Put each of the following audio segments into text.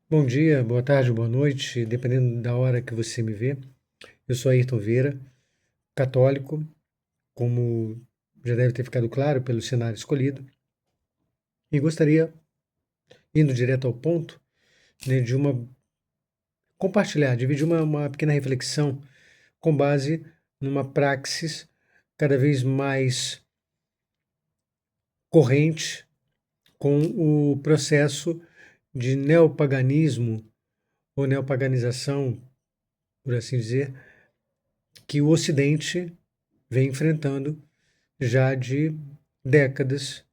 Bom dia, boa tarde, boa noite, dependendo da hora que você me vê. Eu sou Ayrton Vieira, católico, como já deve ter ficado claro pelo cenário escolhido, e gostaria, indo direto ao ponto, né, de compartilhar, dividir uma pequena reflexão com base numa praxis cada vez mais corrente com o processo de neopaganismo ou neopaganização, por assim dizer, que o Ocidente vem enfrentando já de décadas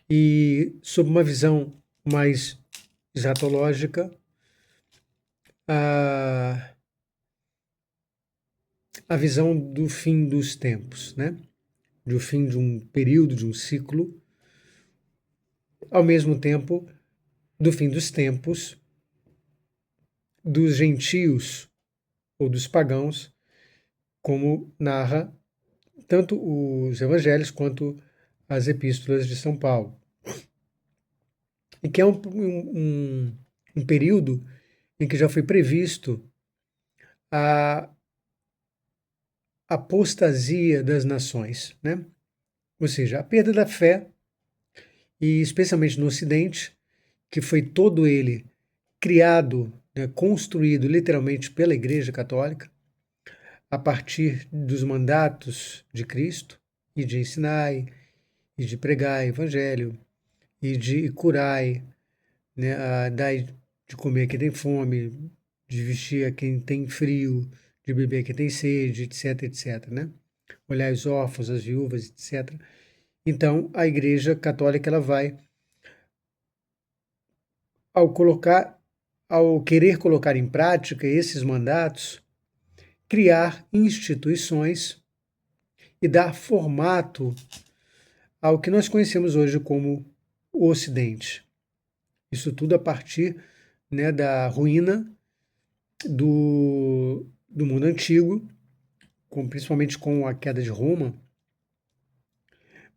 e sob uma visão mais escatológica, a, a visão do fim dos tempos, né? Do fim de um período, de um ciclo, ao mesmo tempo do fim dos tempos dos gentios ou dos pagãos, como narra tanto os evangelhos quanto as epístolas de São Paulo. E que é um período em que já foi previsto a apostasia das nações, né? Ou seja, a perda da fé, e especialmente no Ocidente, que foi todo ele criado, né, construído literalmente pela Igreja Católica, a partir dos mandatos de Cristo, e de ensinai, e de pregar evangelho, e de curai, né, dai de comer a quem tem fome, de vestir a quem tem frio, de beber a quem tem sede, etc, etc, né? Olhar os órfãos, as viúvas, etc. Então, a Igreja Católica ela vai, ao colocar, ao querer colocar em prática esses mandatos, criar instituições e dar formato ao que nós conhecemos hoje como o Ocidente. Isso tudo a partir, né, da ruína do mundo antigo, principalmente com a queda de Roma,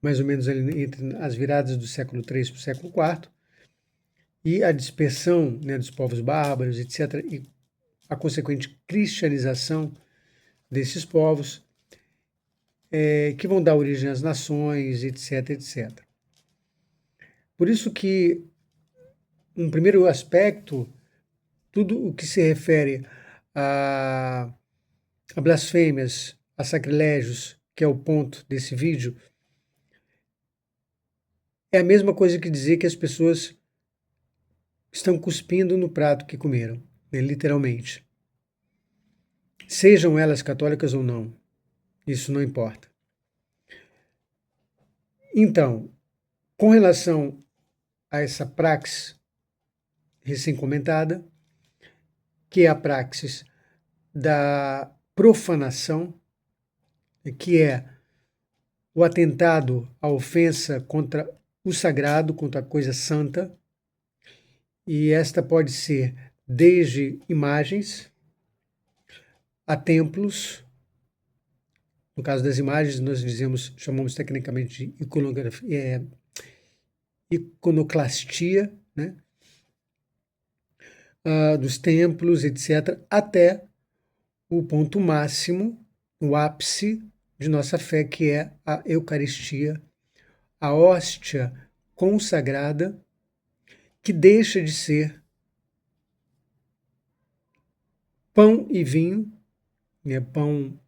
mais ou menos ali entre as viradas do século III para o século IV, e a dispersão, né, dos povos bárbaros, etc., e a consequente cristianização desses povos, que vão dar origem às nações, etc., etc. Por isso que, um primeiro aspecto, tudo o que se refere a, a blasfêmias, a sacrilégios, que é o ponto desse vídeo, é a mesma coisa que dizer que as pessoas estão cuspindo no prato que comeram, né, literalmente. Sejam elas católicas ou não, isso não importa. Então, com relação a essa praxis recém-comentada, que é a praxis da profanação, que é o atentado, a ofensa contra o sagrado, contra a coisa santa, e esta pode ser desde imagens a templos. No caso das imagens, nós chamamos tecnicamente de iconoclastia, né? Dos templos, etc., até o ponto máximo, o ápice de nossa fé, que é a Eucaristia, a hóstia consagrada, que deixa de ser pão e vinho, né, pão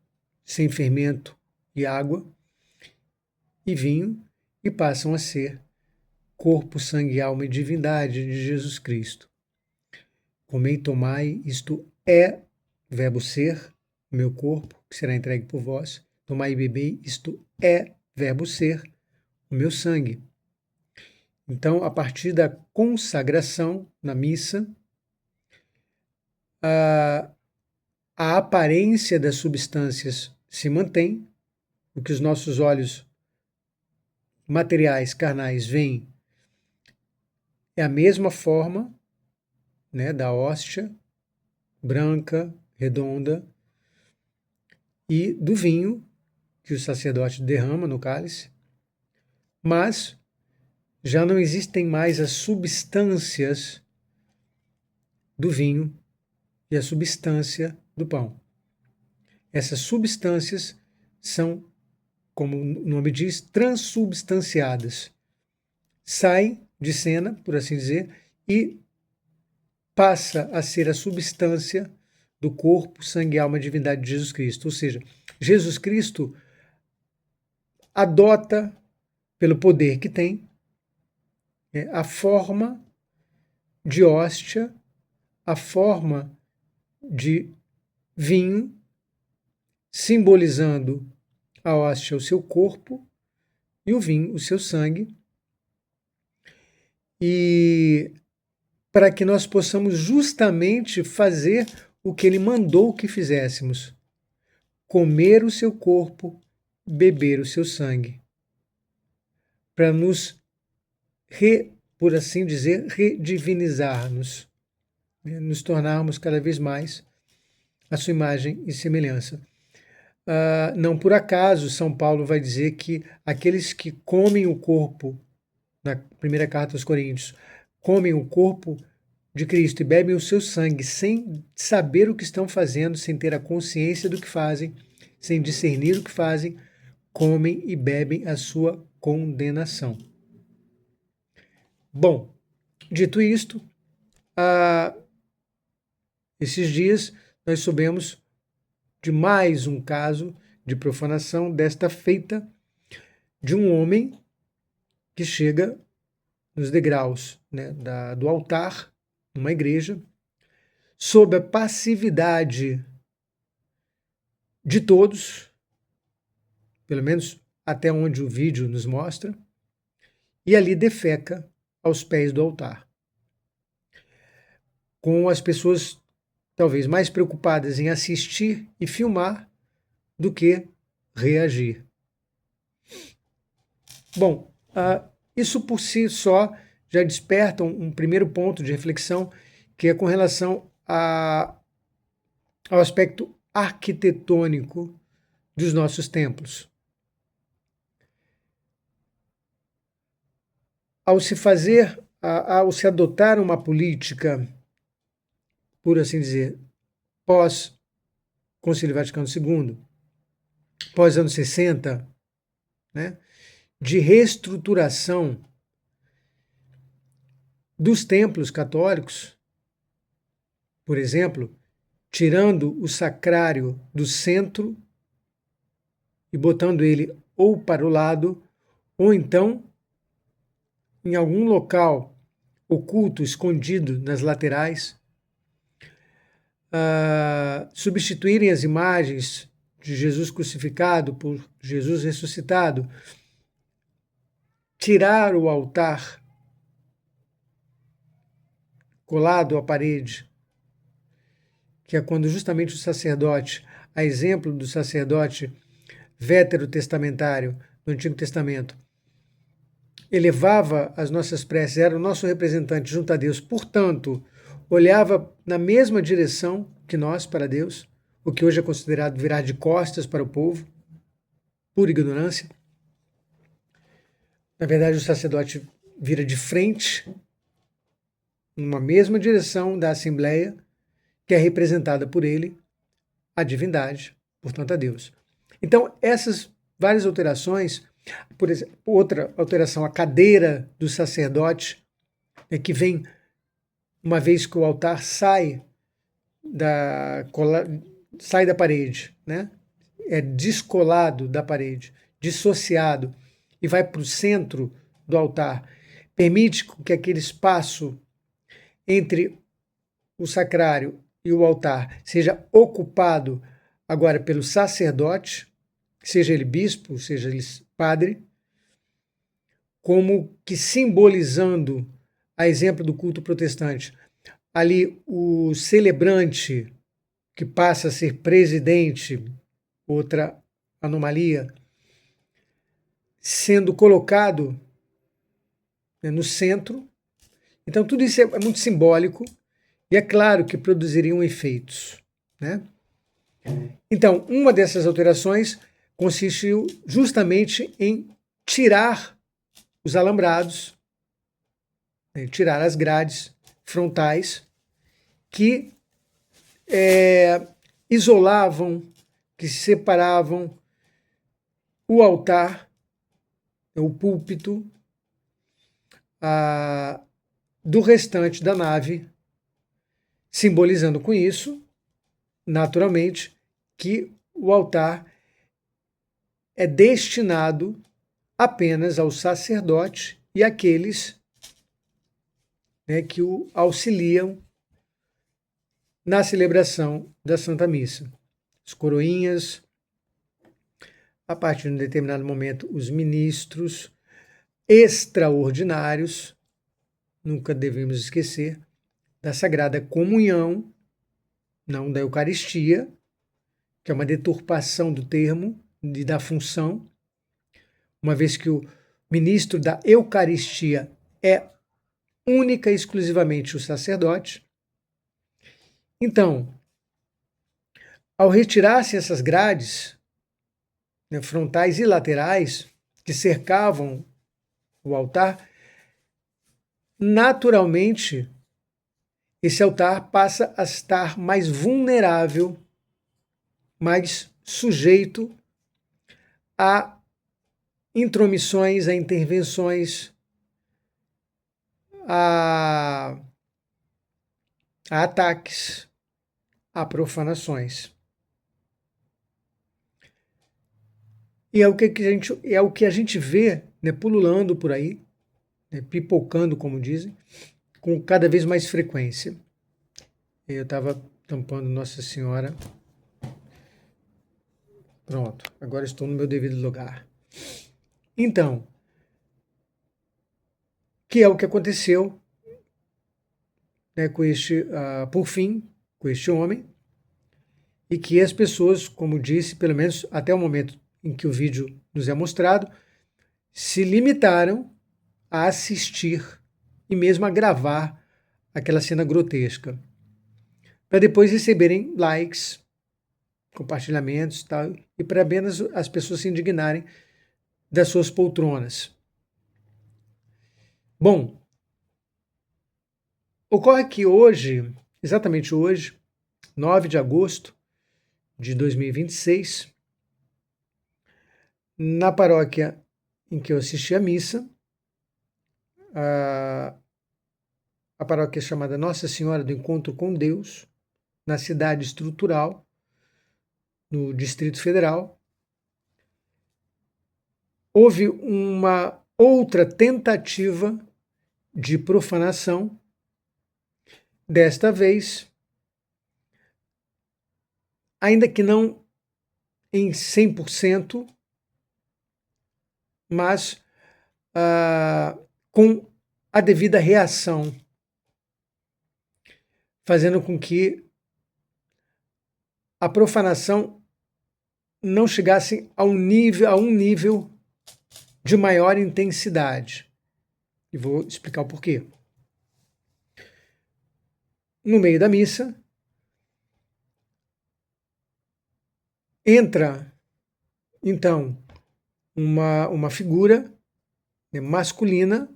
sem fermento e água, e vinho, e passam a ser corpo, sangue, alma e divindade de Jesus Cristo. Comei e tomai, isto é verbo ser, meu corpo, que será entregue por vós. Tomai e bebei, isto é verbo ser, o meu sangue. Então, a partir da consagração na missa, a, a aparência das substâncias se mantém, o que os nossos olhos materiais, carnais, veem é a mesma forma, né, da hóstia branca, redonda, e do vinho que o sacerdote derrama no cálice, mas já não existem mais as substâncias do vinho e a substância do pão. Essas substâncias são, como o nome diz, transubstanciadas. Saem de cena, por assim dizer, e passa a ser a substância do corpo, sangue, alma, divindade de Jesus Cristo. Ou seja, Jesus Cristo adota, pelo poder que tem, a forma de hóstia, a forma de vinho, simbolizando a hóstia o seu corpo e o vinho o seu sangue, e para que nós possamos justamente fazer o que ele mandou que fizéssemos: comer o seu corpo, beber o seu sangue, para nos, por assim dizer, redivinizar-nos, né? Nos tornarmos cada vez mais a sua imagem e semelhança. Não por acaso, São Paulo vai dizer que aqueles que comem o corpo, na primeira carta aos Coríntios, comem o corpo de Cristo e bebem o seu sangue sem saber o que estão fazendo, sem ter a consciência do que fazem, sem discernir o que fazem, comem e bebem a sua condenação. Bom, dito isto, esses dias nós soubemos de mais um caso de profanação, desta feita de um homem que chega nos degraus, né, do altar, numa igreja, sob a passividade de todos, pelo menos até onde o vídeo nos mostra, e ali defeca aos pés do altar, com as pessoas talvez mais preocupadas em assistir e filmar do que reagir. Bom, isso por si só já desperta um primeiro ponto de reflexão, que é com relação ao aspecto arquitetônico dos nossos templos. Ao se adotar uma política, por assim dizer, pós-Concílio Vaticano II, pós-anos 60, né, de reestruturação dos templos católicos, por exemplo, tirando o sacrário do centro e botando ele ou para o lado, ou então em algum local oculto, escondido nas laterais, substituírem as imagens de Jesus crucificado por Jesus ressuscitado, tirar o altar colado à parede, que é quando justamente o sacerdote, a exemplo do sacerdote veterotestamentário do Antigo Testamento, elevava as nossas preces, era o nosso representante junto a Deus, portanto, olhava na mesma direção que nós para Deus, o que hoje é considerado virar de costas para o povo, por ignorância. Na verdade, o sacerdote vira de frente, numa mesma direção da Assembleia, que é representada por ele, a divindade, portanto a Deus. Então, essas várias alterações, por exemplo, outra alteração, a cadeira do sacerdote, que vem uma vez que o altar sai da parede, né? É descolado da parede, dissociado, e vai para o centro do altar. Permite que aquele espaço entre o sacrário e o altar seja ocupado agora pelo sacerdote, seja ele bispo, seja ele padre, como que simbolizando, a exemplo do culto protestante, ali o celebrante, que passa a ser presidente, outra anomalia, sendo colocado, né, no centro. Então tudo isso é muito simbólico e é claro que produziriam efeitos, né? Então, uma dessas alterações consistiu justamente em tirar os alambrados, né, tirar as grades frontais que isolavam, que separavam o altar, o púlpito, do restante da nave, simbolizando com isso, naturalmente, que o altar é destinado apenas ao sacerdote e àqueles, né, que o auxiliam na celebração da Santa Missa. As coroinhas, a partir de um determinado momento, os ministros extraordinários, nunca devemos esquecer, da Sagrada Comunhão, não da Eucaristia, que é uma deturpação do termo e da função, uma vez que o ministro da Eucaristia é única e exclusivamente o sacerdote. Então, ao retirar-se essas grades, né, frontais e laterais que cercavam o altar, naturalmente esse altar passa a estar mais vulnerável, mais sujeito a intromissões, a intervenções, a ataques, a profanações. E é o que a gente vê, né, pululando por aí, né, pipocando, como dizem, com cada vez mais frequência. Eu estava tampando Nossa Senhora. Pronto, agora estou no meu devido lugar. Então, que é o que aconteceu, né, com por fim, com este homem, e que as pessoas, como disse, pelo menos até o momento em que o vídeo nos é mostrado, se limitaram a assistir e mesmo a gravar aquela cena grotesca, para depois receberem likes, compartilhamentos, tal, e para apenas as pessoas se indignarem das suas poltronas. Bom, ocorre que hoje, exatamente hoje, 9 de agosto de 2026, na paróquia em que eu assisti à missa, a paróquia chamada Nossa Senhora do Encontro com Deus, na cidade estrutural, no Distrito Federal, houve uma outra tentativa de profanação, desta vez, ainda que não em 100%, mas com a devida reação, fazendo com que a profanação não chegasse a um nível de maior intensidade. E vou explicar o porquê. No meio da missa, entra, então, uma figura, né, masculina,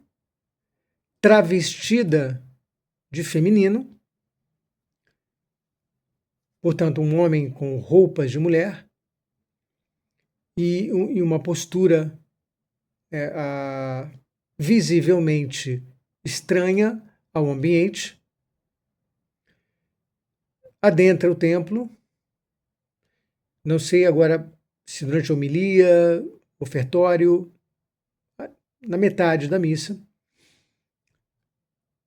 travestida de feminino, portanto, um homem com roupas de mulher, e uma postura visivelmente estranha ao ambiente, adentra o templo. Não sei agora se durante a homilia, ofertório, na metade da missa,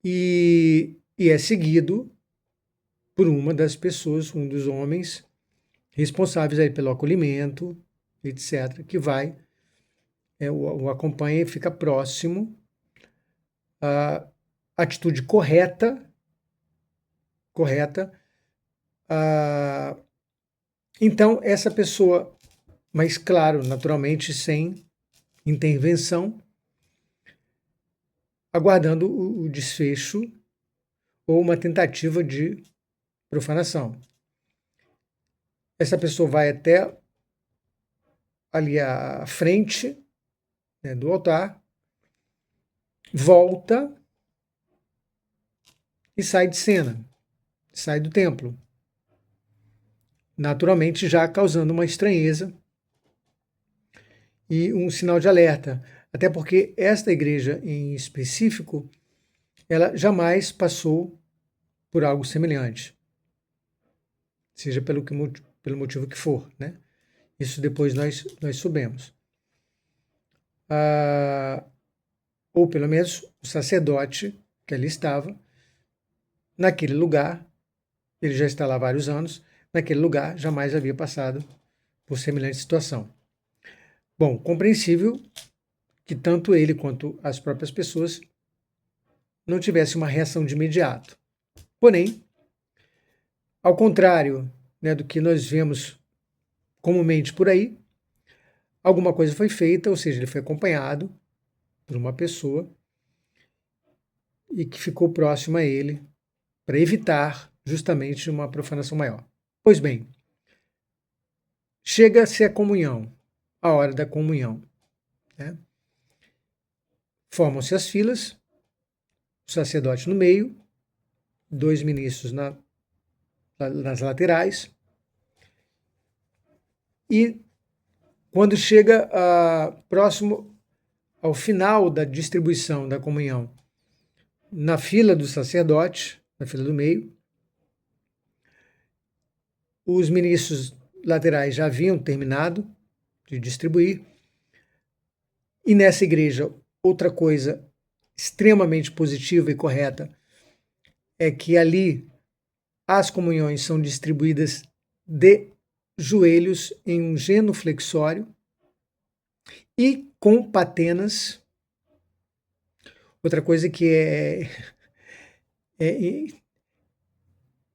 e é seguido por uma das pessoas, um dos homens responsáveis aí pelo acolhimento, etc., que vai, o acompanha e fica próximo. A atitude correta, então essa pessoa, mas claro, naturalmente sem intervenção, aguardando o desfecho ou uma tentativa de profanação. Essa pessoa vai até ali à frente, né, do altar, volta e sai de cena. sai do templo, naturalmente já causando uma estranheza e um sinal de alerta, até porque esta igreja em específico, ela jamais passou por algo semelhante, seja pelo motivo que for, né? Isso depois nós soubemos. Ou pelo menos o sacerdote que ali estava, naquele lugar, ele já está lá há vários anos, naquele lugar jamais havia passado por semelhante situação. Bom, compreensível que tanto ele quanto as próprias pessoas não tivessem uma reação de imediato. Porém, ao contrário, né, do que nós vemos comumente por aí, alguma coisa foi feita, ou seja, ele foi acompanhado por uma pessoa e que ficou próxima a ele para evitar justamente uma profanação maior. Pois bem, chega-se a comunhão, a hora da comunhão, né? Formam-se as filas, o sacerdote no meio, 2 ministros nas laterais, e quando chega próximo ao final da distribuição da comunhão, na fila do sacerdote, na fila do meio, os ministros laterais já haviam terminado de distribuir, e nessa igreja, outra coisa extremamente positiva e correta é que ali as comunhões são distribuídas de joelhos em um genuflexório e com patenas. Outra coisa que é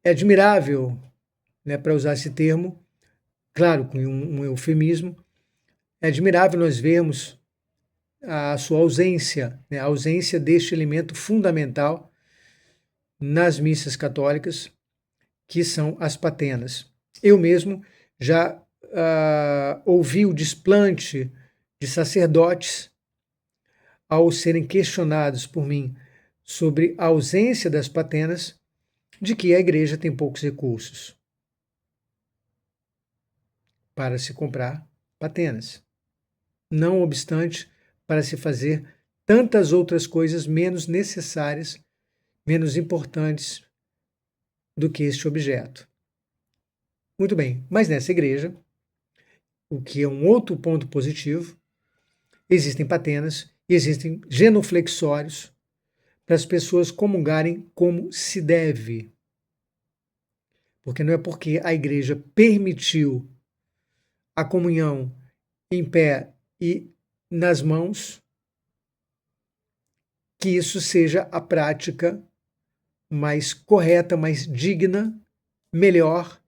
admirável, né, para usar esse termo, claro, com um eufemismo, é admirável nós vermos a sua ausência, né, a ausência deste elemento fundamental nas missas católicas, que são as patenas. Eu mesmo já ouvi o desplante de sacerdotes ao serem questionados por mim sobre a ausência das patenas, de que a igreja tem poucos recursos para se comprar patenas. Não obstante, para se fazer tantas outras coisas menos necessárias, menos importantes do que este objeto. Muito bem, mas nessa igreja, o que é um outro ponto positivo, existem patenas e existem genuflexórios para as pessoas comungarem como se deve. Porque não é porque a igreja permitiu a comunhão em pé e nas mãos que isso seja a prática mais correta, mais digna, melhor,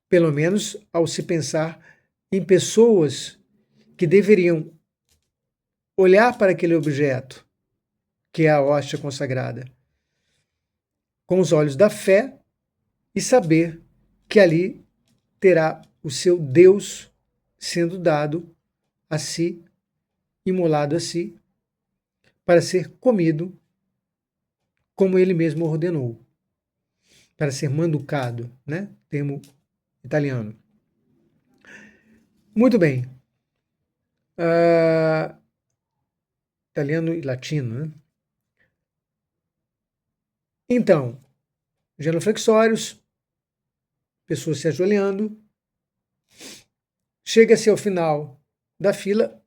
pelo menos ao se pensar em pessoas que deveriam olhar para aquele objeto, que é a hóstia consagrada, com os olhos da fé e saber que ali terá o seu Deus sendo dado a si, imolado a si, para ser comido como ele mesmo ordenou, para ser manducado, né? Termo italiano. Muito bem. Italiano e latino, né? Então, genuflexórios, pessoas se ajoelhando, chega-se ao final da fila,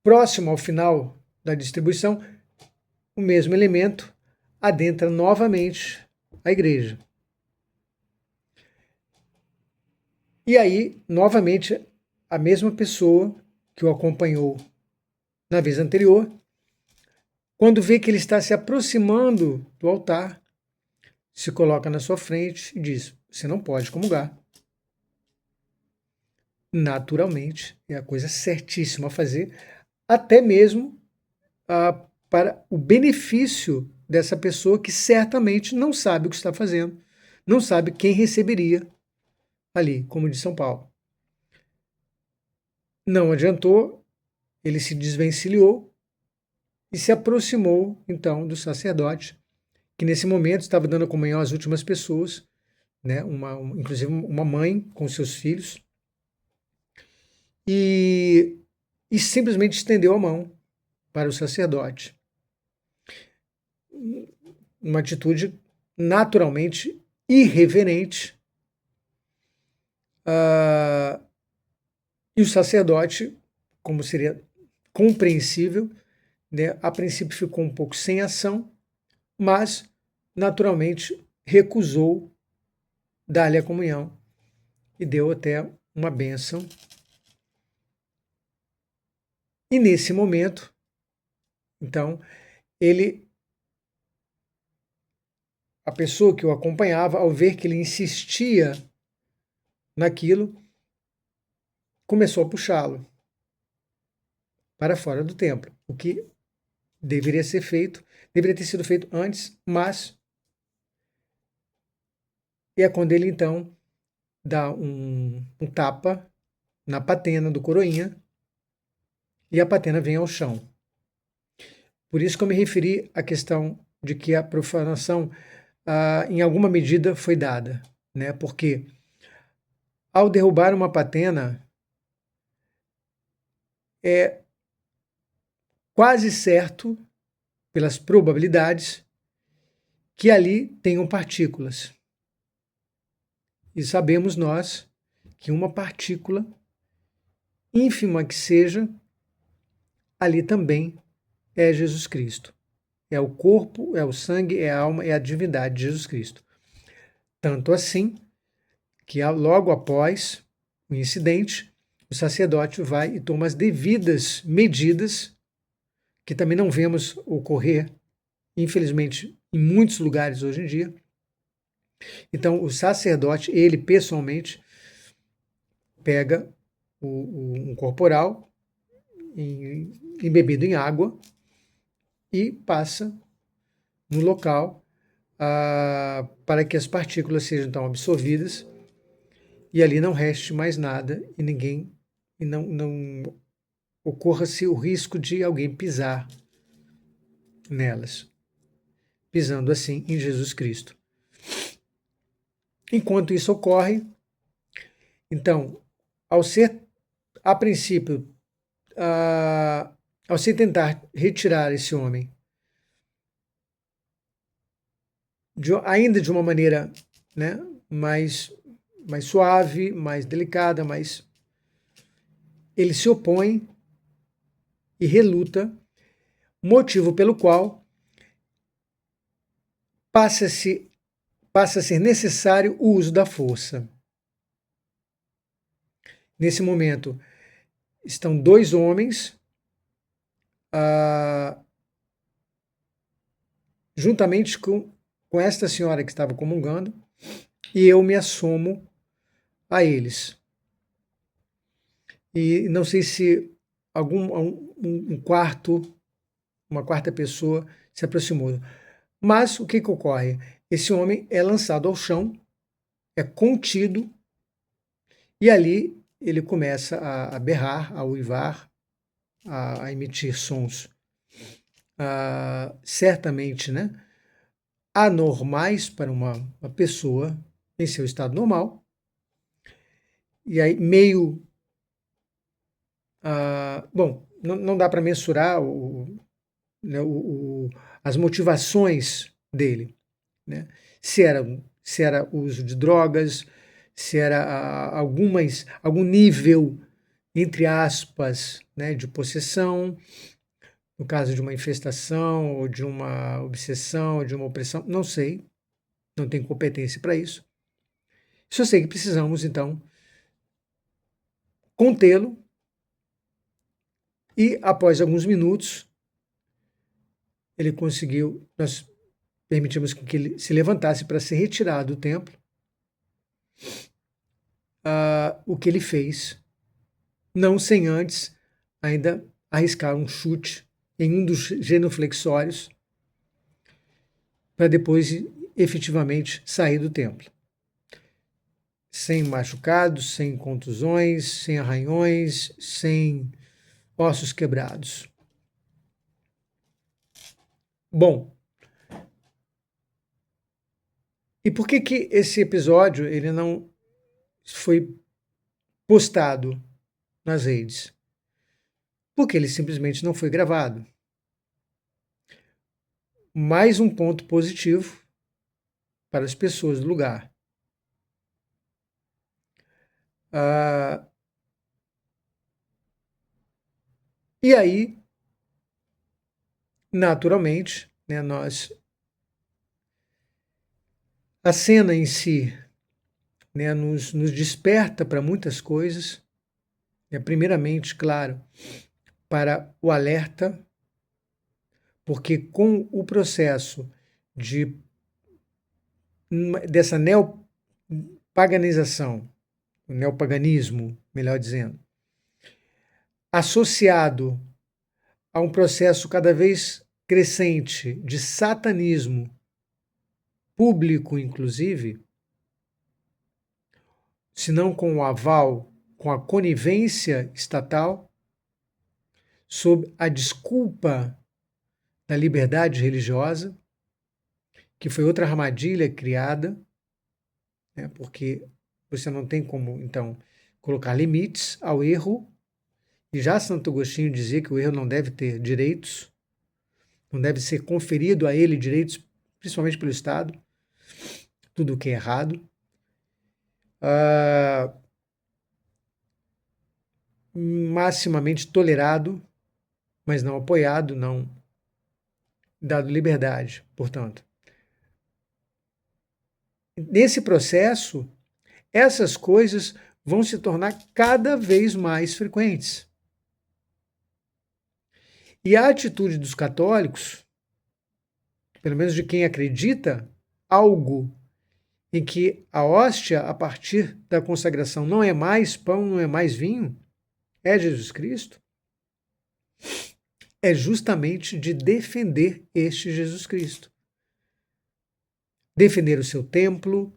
próximo ao final da distribuição, o mesmo elemento adentra novamente a igreja. E aí, novamente, a mesma pessoa que o acompanhou na vez anterior, quando vê que ele está se aproximando do altar, se coloca na sua frente e diz: você não pode comungar. Naturalmente, é a coisa certíssima a fazer, até mesmo para o benefício dessa pessoa que certamente não sabe o que está fazendo, não sabe quem receberia ali, como de São Paulo. Não adiantou, ele se desvencilhou e se aproximou, então, do sacerdote, que nesse momento estava dando a comunhão às últimas pessoas, né? Inclusive uma mãe com seus filhos, e simplesmente estendeu a mão para o sacerdote. Uma atitude naturalmente irreverente. E o sacerdote, como seria compreensível, né, a princípio ficou um pouco sem ação, mas naturalmente recusou dar-lhe a comunhão e deu até uma bênção. E nesse momento, então, a pessoa que o acompanhava, ao ver que ele insistia naquilo, começou a puxá-lo para fora do templo, o que deveria ter sido feito antes, mas é quando ele então dá um tapa na patena do coroinha e a patena vem ao chão. Por isso que eu me referi à questão de que a profanação, em alguma medida, foi dada, né? Porque ao derrubar uma patena, é quase certo, pelas probabilidades, que ali tenham partículas. E sabemos nós que uma partícula, ínfima que seja, ali também é Jesus Cristo. É o corpo, é o sangue, é a alma, é a divindade de Jesus Cristo. Tanto assim que logo após o incidente, o sacerdote vai e toma as devidas medidas, que também não vemos ocorrer, infelizmente, em muitos lugares hoje em dia. Então, o sacerdote, ele pessoalmente, pega um corporal embebido em água e passa no local para que as partículas sejam então absorvidas e ali não reste mais nada e não ocorra-se o risco de alguém pisar nelas, pisando assim em Jesus Cristo. Enquanto isso ocorre, então, a princípio, ao se tentar retirar esse homem, ainda de uma maneira, né, mais suave, mais delicada, mas ele se opõe e reluta, motivo pelo qual passa a ser necessário o uso da força. Nesse momento, estão dois homens, juntamente com esta senhora que estava comungando, e eu me assomo a eles. E não sei se uma quarta pessoa se aproximou. Mas o que ocorre? Esse homem é lançado ao chão, é contido, e ali ele começa a berrar, a uivar, a emitir sons certamente, né, anormais para uma pessoa em seu estado normal. E aí meio... bom, não dá para mensurar né, as motivações dele, né? Se era uso de drogas, se era algum nível, entre aspas, né, de possessão, no caso de uma infestação, ou de uma obsessão, ou de uma opressão, não sei, não tenho competência para isso. Só sei que precisamos, então, contê-lo, e após alguns minutos, ele conseguiu, nós permitimos que ele se levantasse para ser retirado do templo. O que ele fez, não sem antes ainda arriscar um chute em um dos genuflexórios, para depois efetivamente sair do templo. Sem machucados, sem contusões, sem arranhões, sem ossos quebrados. Bom, e por que que esse episódio ele não foi postado nas redes? Porque ele simplesmente não foi gravado. Mais um ponto positivo para as pessoas do lugar. E aí, naturalmente, né, a cena em si, né, nos desperta para muitas coisas. Né, primeiramente, claro, para o alerta, porque com o processo dessa neopaganização, o neopaganismo, melhor dizendo, associado a um processo cada vez crescente de satanismo público, inclusive, se não com o aval, com a conivência estatal, sob a desculpa da liberdade religiosa, que foi outra armadilha criada, né, porque você não tem como, então, colocar limites ao erro, e já Santo Agostinho dizia que o erro não deve ter direitos, não deve ser conferido a ele direitos, principalmente pelo Estado, tudo o que é errado. Maximamente tolerado, mas não apoiado, não dado liberdade, portanto. Nesse processo, essas coisas vão se tornar cada vez mais frequentes. E a atitude dos católicos, pelo menos de quem acredita algo em que a hóstia, a partir da consagração, não é mais pão, não é mais vinho, é Jesus Cristo, é justamente de defender este Jesus Cristo. Defender o seu templo,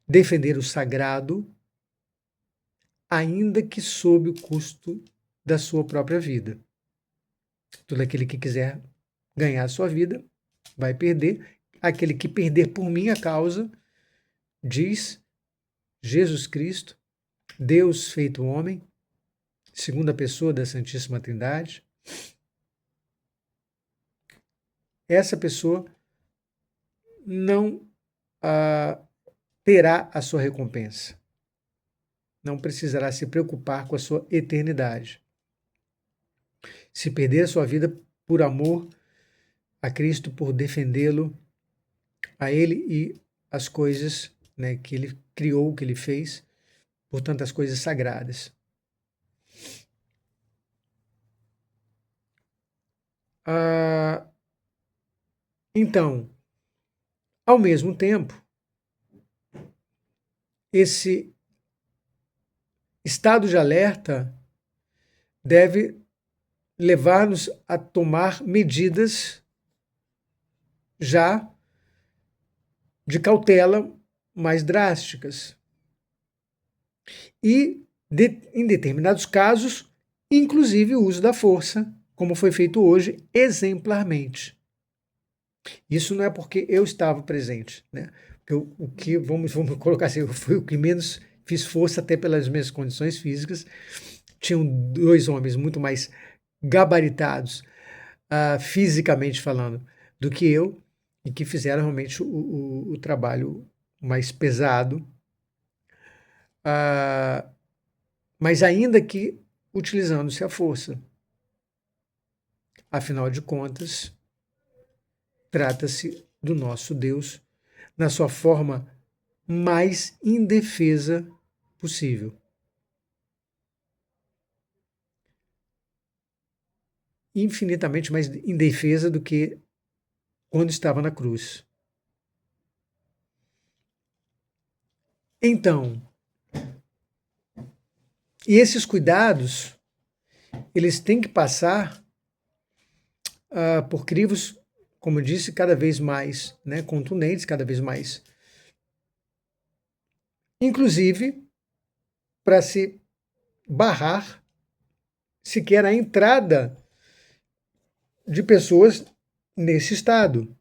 defender o sagrado, ainda que sob o custo da sua própria vida. Todo aquele que quiser ganhar a sua vida vai perder. Aquele que perder por minha causa, diz Jesus Cristo, Deus feito homem, segunda pessoa da Santíssima Trindade, essa pessoa não terá a sua recompensa. Não precisará se preocupar com a sua eternidade. Se perder a sua vida por amor a Cristo, por defendê-lo, a Ele e as coisas, né, que Ele criou, que Ele fez, portanto, as coisas sagradas. Então, ao mesmo tempo, esse estado de alerta deve levar-nos a tomar medidas já de cautela mais drásticas. E, em determinados casos, inclusive o uso da força, como foi feito hoje, exemplarmente. Isso não é porque eu estava presente, né? Porque o que, vamos colocar assim, foi o que menos fiz força, até pelas minhas condições físicas. Tinham dois homens muito mais gabaritados, fisicamente falando, do que eu, e que fizeram realmente o trabalho mais pesado, mas ainda que utilizando-se a força. Afinal de contas, trata-se do nosso Deus na sua forma mais indefesa possível. Infinitamente mais indefesa do que quando estava na cruz. Então, e esses cuidados, eles têm que passar por crivos, como eu disse, cada vez mais, né, contundentes, cada vez mais. Inclusive, para se barrar sequer a entrada de pessoas nesse estado.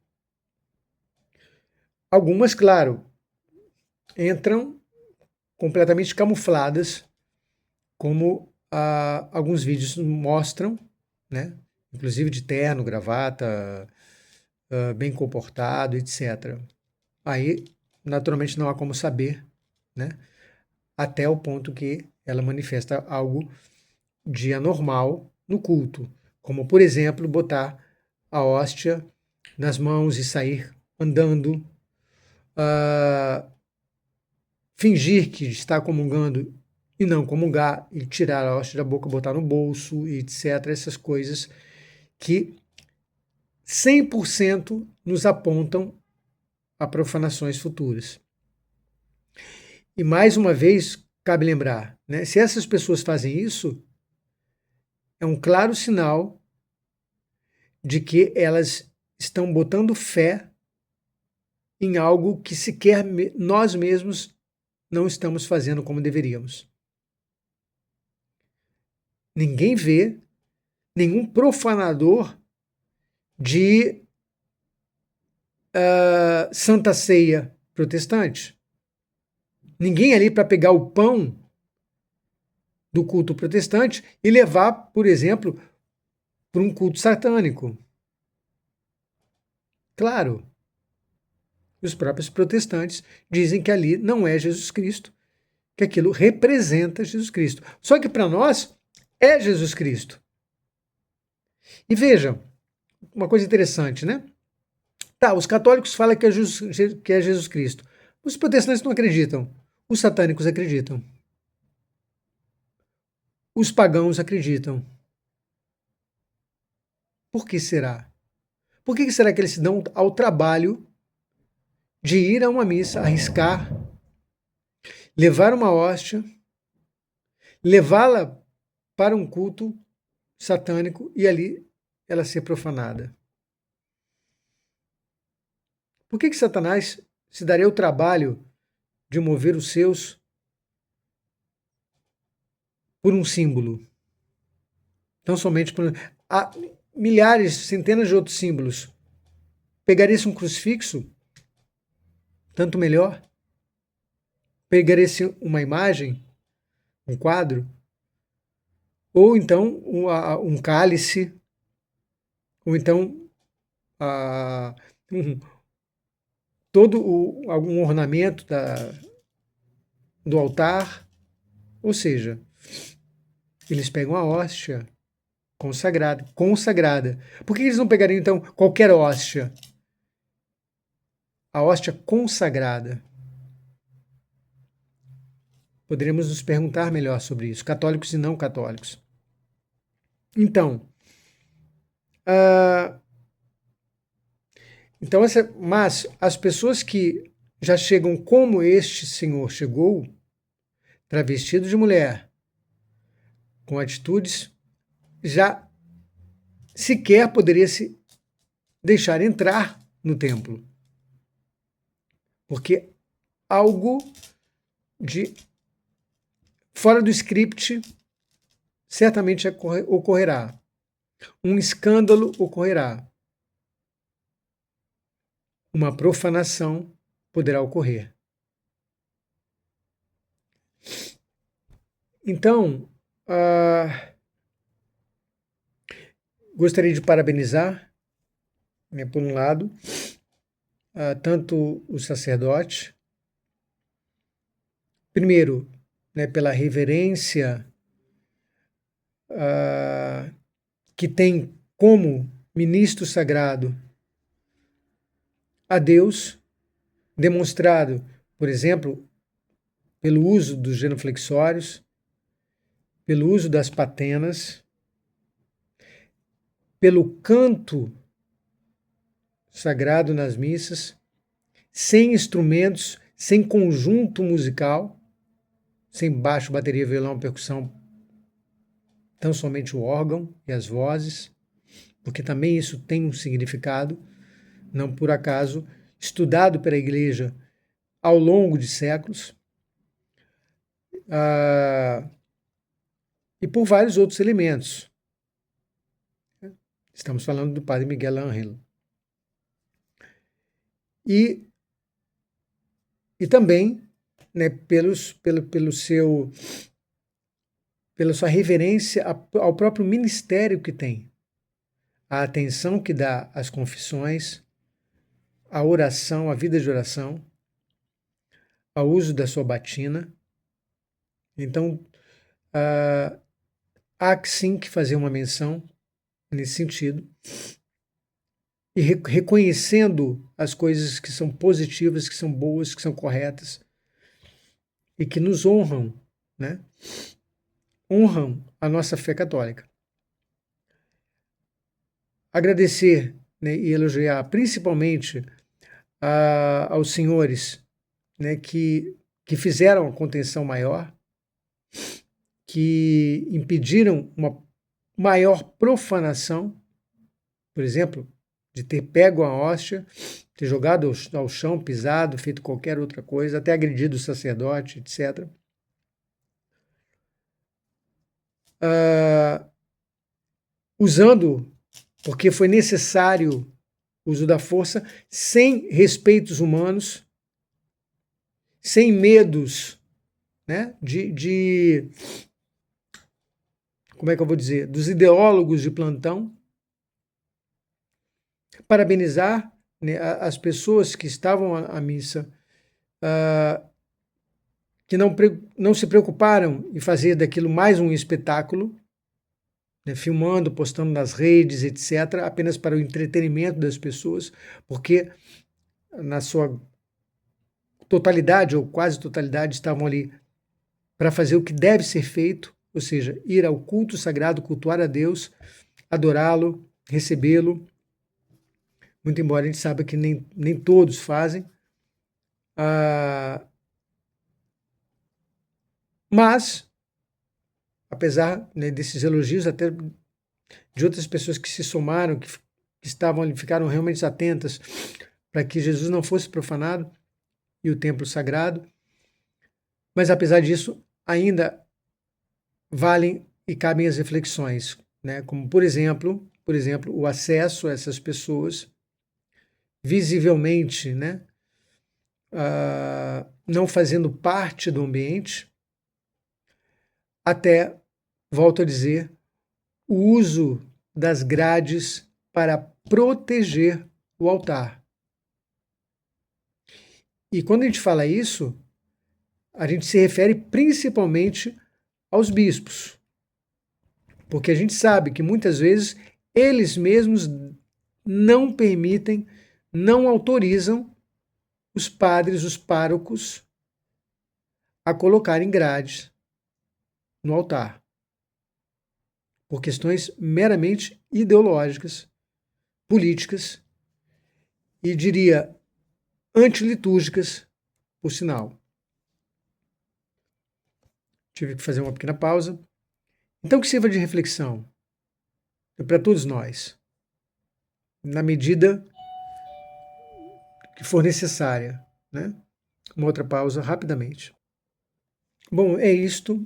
Algumas, claro, entram completamente camufladas, como alguns vídeos mostram, né? Inclusive de terno, gravata, bem comportado, etc. Aí, naturalmente, não há como saber, né? Até o ponto que ela manifesta algo de anormal no culto, como, por exemplo, botar a hóstia nas mãos e sair andando, fingir que está comungando e não comungar, e tirar a hóstia da boca, botar no bolso, etc. Essas coisas que 100% nos apontam a profanações futuras. E mais uma vez, cabe lembrar, né, se essas pessoas fazem isso, é um claro sinal de que elas estão botando fé em algo que sequer nós mesmos não estamos fazendo como deveríamos. Ninguém vê nenhum profanador de Santa Ceia protestante. Ninguém ali para pegar o pão do culto protestante e levar, por exemplo, para um culto satânico. Claro, os próprios protestantes dizem que ali não é Jesus Cristo, que aquilo representa Jesus Cristo. Só que para nós é Jesus Cristo. E veja, uma coisa interessante, né? Tá, os católicos falam que é Jesus Cristo. Os protestantes não acreditam. Os satânicos acreditam. Os pagãos acreditam. Por que será? Por que será que eles se dão ao trabalho de ir a uma missa, arriscar, levar uma hóstia, levá-la para um culto satânico e ali ela ser profanada? Por que Satanás se daria o trabalho de mover os seus por um símbolo? Não somente por. Há milhares, centenas de outros símbolos. Pegaria-se um crucifixo? Tanto melhor. Pegaria-se uma imagem, um quadro, ou então um cálice, ou então um, todo algum ornamento do altar. Ou seja, eles pegam a hóstia consagrada, consagrada. Por que eles não pegariam, então, qualquer hóstia? A hóstia consagrada. Poderíamos nos perguntar melhor sobre isso, católicos e não católicos. Então, mas as pessoas que já chegam como este senhor chegou, travestido de mulher, com atitudes, já sequer poderia se deixar entrar no templo. Porque algo de fora do script certamente ocorrerá. Um escândalo ocorrerá. Uma profanação poderá ocorrer. Então, gostaria de parabenizar, né, por um lado, tanto o sacerdote, primeiro, né, pela reverência que tem como ministro sagrado a Deus, demonstrado, por exemplo, pelo uso dos genuflexórios, pelo uso das patenas, pelo canto sagrado nas missas, sem instrumentos, sem conjunto musical, sem baixo, bateria, violão, percussão, tão somente o órgão e as vozes, porque também isso tem um significado, não por acaso, estudado pela Igreja ao longo de séculos, e por vários outros elementos. Estamos falando do padre Miguel Ángel, e também, né, pela sua reverência ao próprio ministério que tem, a atenção que dá às confissões, à oração, à vida de oração, ao uso da sua batina. Então, há sim que fazer uma menção nesse sentido, e reconhecendo as coisas que são positivas, que são boas, que são corretas, e que nos honram, né? Honram a nossa fé católica. Agradecer, né, e elogiar principalmente aos senhores, né, que fizeram a contenção maior, que impediram uma maior profanação, por exemplo, de ter pego a hóstia, ter jogado ao chão, pisado, feito qualquer outra coisa, até agredido o sacerdote, etc. Usando, porque foi necessário o uso da força, sem respeitos humanos, sem medos, né, como é que eu vou dizer, dos ideólogos de plantão. Parabenizar, né, as pessoas que estavam à missa, que não se preocuparam em fazer daquilo mais um espetáculo, né, filmando, postando nas redes, etc., apenas para o entretenimento das pessoas, porque na sua totalidade, ou quase totalidade, estavam ali para fazer o que deve ser feito, ou seja, ir ao culto sagrado, cultuar a Deus, adorá-lo, recebê-lo, muito embora a gente saiba que nem todos fazem. Mas, apesar, né, desses elogios, até de outras pessoas que se somaram, que estavam ali, ficaram realmente atentas para que Jesus não fosse profanado e o templo sagrado, mas apesar disso, ainda valem e cabem as reflexões, né? Como, por exemplo, o acesso a essas pessoas visivelmente, né, não fazendo parte do ambiente, até, volto a dizer, o uso das grades para proteger o altar. E quando a gente fala isso, a gente se refere principalmente aos bispos, porque a gente sabe que muitas vezes eles mesmos não permitem, não autorizam os padres, os párocos, a colocarem grades no altar, por questões meramente ideológicas, políticas e, diria, antilitúrgicas, por sinal. Tive que fazer uma pequena pausa. Então, que sirva de reflexão para todos nós, na medida que for necessária, né? Uma outra pausa rapidamente. Bom, é isto.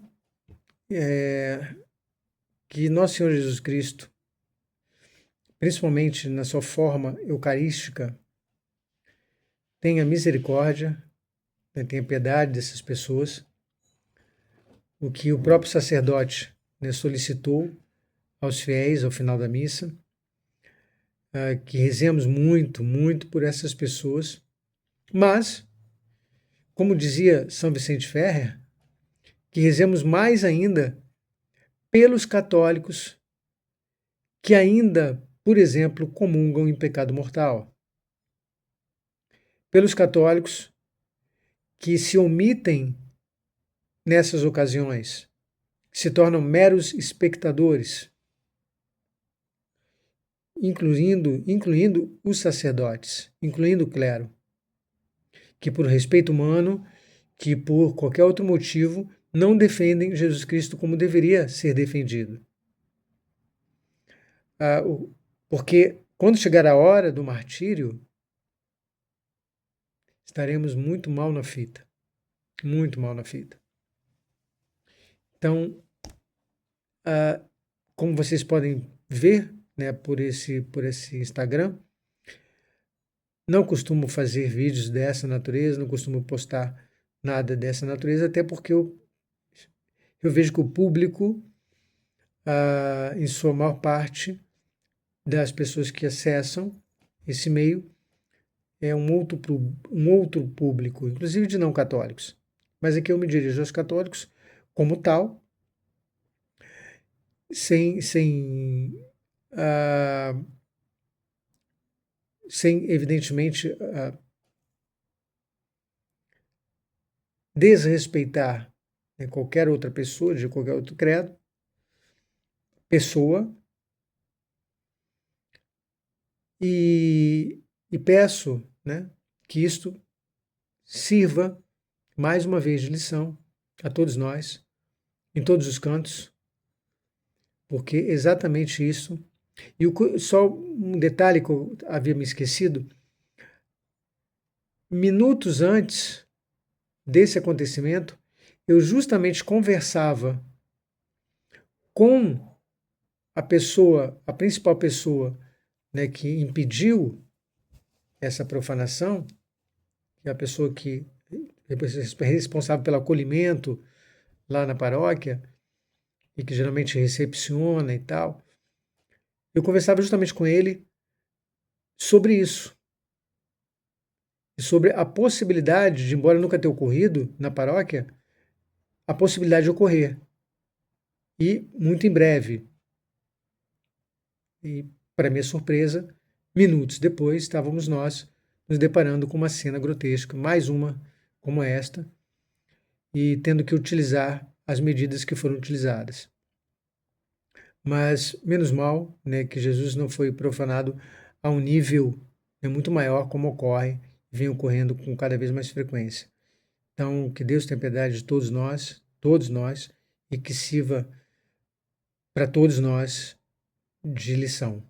Que nosso Senhor Jesus Cristo, principalmente na sua forma eucarística, tenha misericórdia, né, tenha piedade dessas pessoas. O que o próprio sacerdote, né, solicitou aos fiéis ao final da missa, que rezemos muito, muito por essas pessoas, mas, como dizia São Vicente Ferrer, que rezemos mais ainda pelos católicos que ainda, por exemplo, comungam em pecado mortal. Pelos católicos que se omitem nessas ocasiões, se tornam meros espectadores, incluindo os sacerdotes, incluindo o clero, que por respeito humano, que por qualquer outro motivo, não defendem Jesus Cristo como deveria ser defendido. Porque quando chegar a hora do martírio, estaremos muito mal na fita. Muito mal na fita. Então, como vocês podem ver, né, por esse Instagram, Não costumo fazer vídeos dessa natureza, não costumo postar nada dessa natureza, até porque eu vejo que o público, em sua maior parte, das pessoas que acessam esse meio, é um outro público, inclusive de não católicos. Mas aqui eu me dirijo aos católicos como tal, sem evidentemente, desrespeitar, né, qualquer outra pessoa, de qualquer outro credo, pessoa, e peço, né, que isto sirva mais uma vez de lição a todos nós, em todos os cantos, porque exatamente isso. E só um detalhe que eu havia me esquecido: minutos antes desse acontecimento, eu justamente conversava com a principal pessoa, né, que impediu essa profanação, que é a pessoa que é responsável pelo acolhimento lá na paróquia e que geralmente recepciona e tal. Eu conversava justamente com ele sobre isso, e sobre a possibilidade de, embora nunca tenha ocorrido na paróquia, a possibilidade de ocorrer. E muito em breve. E, para minha surpresa, minutos depois, estávamos nós nos deparando com uma cena grotesca, mais uma como esta, e tendo que utilizar as medidas que foram utilizadas. Mas, menos mal, né, que Jesus não foi profanado a um nível, né, muito maior, como ocorre, vem ocorrendo com cada vez mais frequência. Então, que Deus tenha piedade de todos nós, e que sirva para todos nós de lição.